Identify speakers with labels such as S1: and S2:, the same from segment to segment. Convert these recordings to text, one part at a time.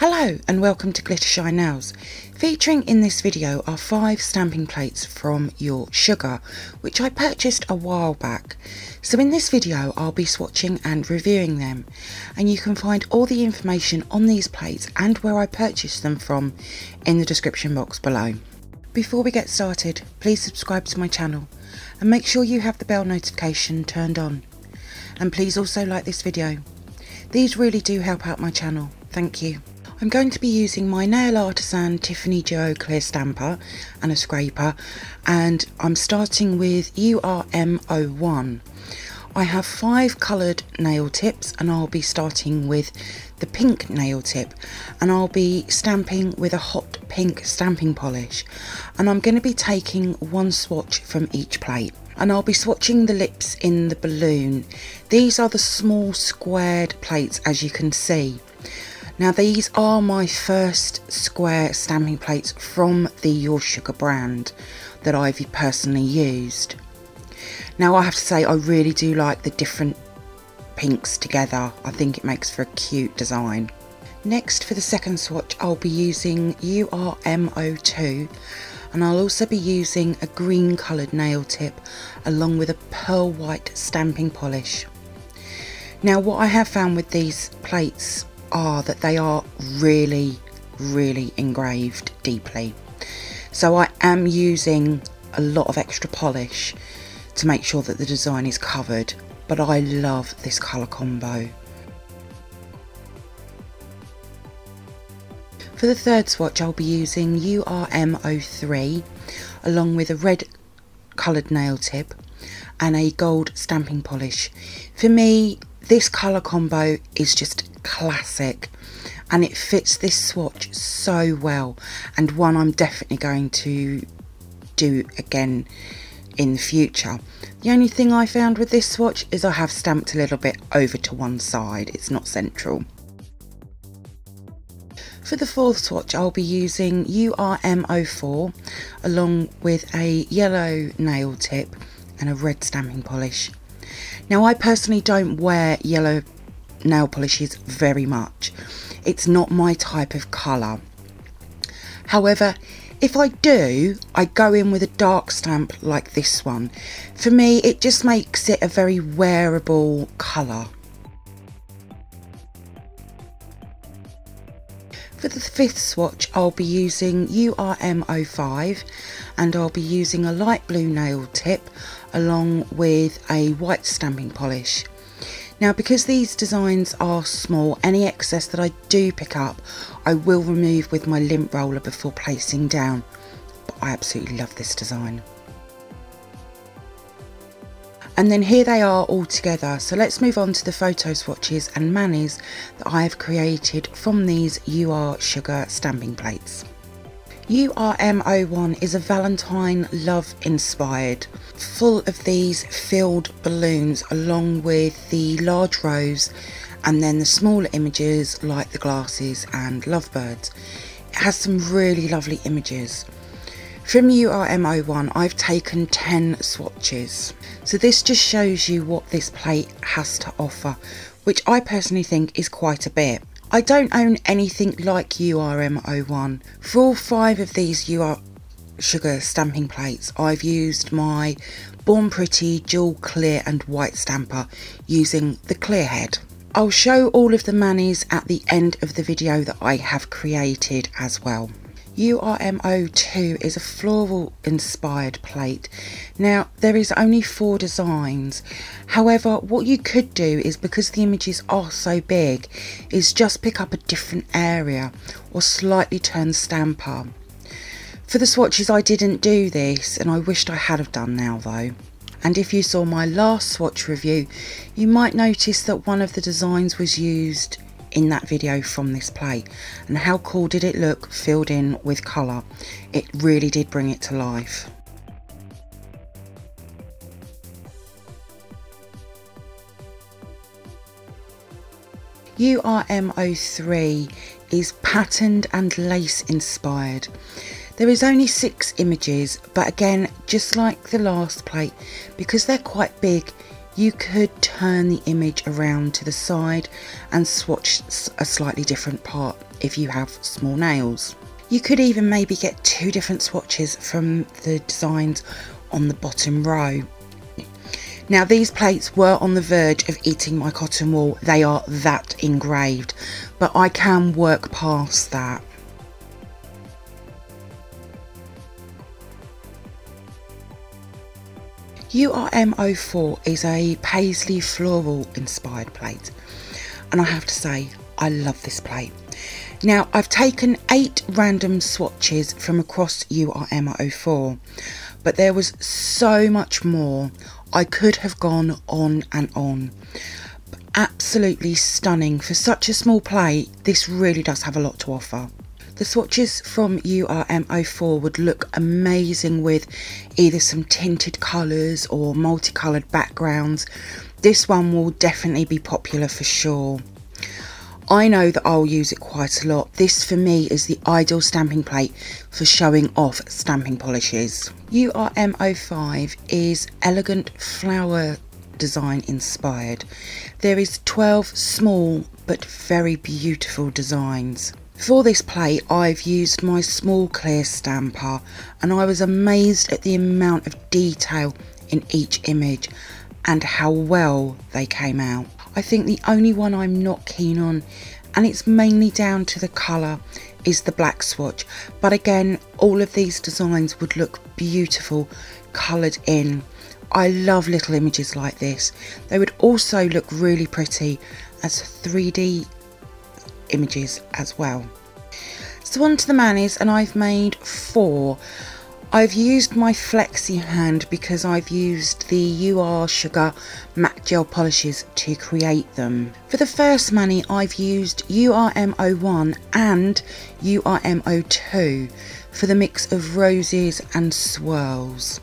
S1: Hello and welcome to glittershinenails. Featuring in this video are 5 stamping plates from Ur-M01-M05, which I purchased a while back. So in this video I'll be swatching and reviewing them, and you can find all the information on these plates and where I purchased them from in the description box below. Before we get started, please subscribe to my channel and make sure you have the bell notification turned on. And please also like this video. These really do help out my channel, thank you. I'm going to be using my Nail Artisan Tiffany Duo Clear Stamper and a scraper, and I'm starting with Ur-M01. I have 5 coloured nail tips and I'll be starting with the pink nail tip, and I'll be stamping with a hot pink stamping polish, and I'm going to be taking 1 swatch from each plate. And I'll be swatching the lips in the balloon. These are the small squared plates, as you can see. Now these are my first square stamping plates from the Ur-M01-M05 brand that I've personally used. Now I have to say I really do like the different pinks together. I think it makes for a cute design. Next, for the second swatch, I'll be using Ur-M02, and I'll also be using a green coloured nail tip along with a pearl white stamping polish. Now what I have found with these plates are that they are really engraved deeply, so I am using a lot of extra polish to make sure that the design is covered, but I love this colour combo. For the third swatch I'll be using Ur-M03 along with a red coloured nail tip and a gold stamping polish. For me, this colour combo is just classic and it fits this swatch so well, and one I'm definitely going to do again in the future. The only thing I found with this swatch is I have stamped a little bit over to one side, it's not central. For the fourth swatch I'll be using Ur-M04 along with a yellow nail tip and a red stamping polish. Now I personally don't wear yellow nail polishes very much. It's not my type of colour. However, if I do, I go in with a dark stamp like this one. For me, it just makes it a very wearable colour. For the fifth swatch I'll be using Ur-M05, and I'll be using a light blue nail tip along with a white stamping polish. Now because these designs are small, any excess that I do pick up I will remove with my lint roller before placing down, but I absolutely love this design. And then here they are all together, so let's move on to the photo swatches and manis that I have created from these Ur-M01-M05 stamping plates. Ur-M01 is a Valentine love inspired, full of these filled balloons along with the large rose and then the smaller images like the glasses and lovebirds. It has some really lovely images. From Ur-M01 I've taken 10 swatches, so this just shows you what this plate has to offer, which I personally think is quite a bit. I don't own anything like Ur-M01. For all 5 of these Ur-M01-M05 stamping plates I've used my Born Pretty dual clear and white stamper using the clear head. I'll show all of the manis at the end of the video that I have created as well. Ur-M02 is a floral inspired plate. Now there is only 4 designs, however what you could do is, because the images are so big, is just pick up a different area or slightly turn the stamper. For the swatches I didn't do this, and I wished I had have done now though. And if you saw my last swatch review you might notice that one of the designs was used in that video from this plate, and how cool did it look filled in with colour. It really did bring it to life. Ur-M03 is patterned and lace inspired. There is only 6 images, but again, just like the last plate, because they're quite big, you could turn the image around to the side and swatch a slightly different part if you have small nails. You could even maybe get 2 different swatches from the designs on the bottom row. Now these plates were on the verge of eating my cotton wool, they are that engraved, but I can work past that. Ur-M04 is a paisley floral inspired plate, and I have to say I love this plate. Now I've taken 8 random swatches from across Ur-M04, but there was so much more. I could have gone on and on. Absolutely stunning. For such a small plate, this really does have a lot to offer. The swatches from Ur-M04 would look amazing with either some tinted colours or multicoloured backgrounds. This one will definitely be popular for sure. I know that I'll use it quite a lot. This for me is the ideal stamping plate for showing off stamping polishes. Ur-M05 is elegant flower design inspired. There is 12 small but very beautiful designs. For this plate I've used my small clear stamper, and I was amazed at the amount of detail in each image and how well they came out. I think the only one I'm not keen on, and it's mainly down to the colour, is the black swatch, but again all of these designs would look beautiful coloured in. I love little images like this. They would also look really pretty as 3D images as well. So on to the manis, and I've made 4. I've used my flexi hand because I've used the UR Sugar matte gel polishes to create them. For the first mani I've used Ur-M01 and Ur-M02 for the mix of roses and swirls.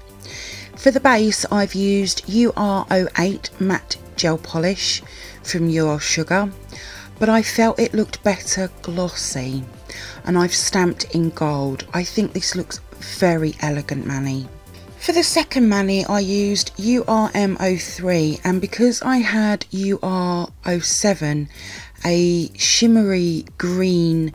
S1: For the base I've used Ur-08 matte gel polish from UR Sugar, but I felt it looked better glossy, and I've stamped in gold. I think this looks very elegant mani. For the second mani I used Ur-M03, and because I had Ur-07, a shimmery green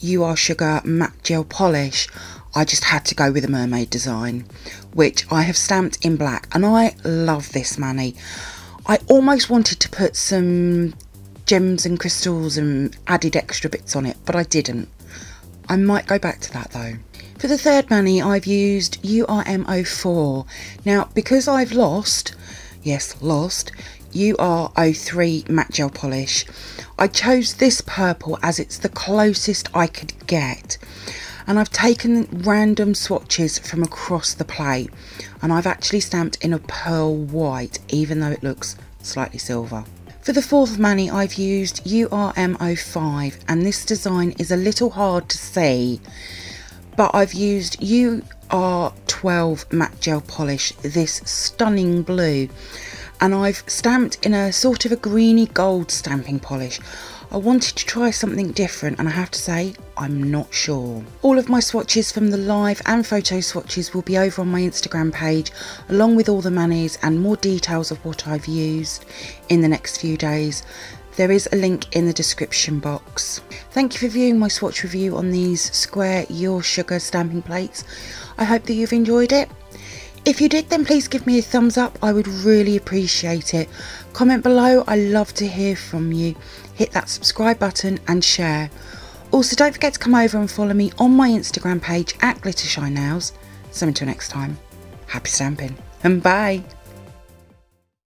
S1: UR Sugar matte gel polish, I just had to go with a mermaid design, which I have stamped in black, and I love this mani. I almost wanted to put some gems and crystals and added extra bits on it, but I didn't. I might go back to that though. For the third mani I've used Ur-M04. Now because I've lost Ur-03 matte gel polish, I chose this purple as it's the closest I could get, and I've taken random swatches from across the plate, and I've actually stamped in a pearl white even though it looks slightly silver. For the fourth mani I've used Ur-M05, and this design is a little hard to see, but I've used Ur-12 matte gel polish, this stunning blue, and I've stamped in a sort of a greeny gold stamping polish. I wanted to try something different, and I have to say I'm not sure. All of my swatches from the live and photo swatches will be over on my Instagram page, along with all the manis and more details of what I've used in the next few days. There is a link in the description box. Thank you for viewing my swatch review on these square UR Sugar stamping plates. I hope that you've enjoyed it. If you did, then please give me a thumbs up. I would really appreciate it. Comment below, I love to hear from you. Hit that subscribe button and share. Also, don't forget to come over and follow me on my Instagram page at glittershinenails. So until next time, happy stamping and bye.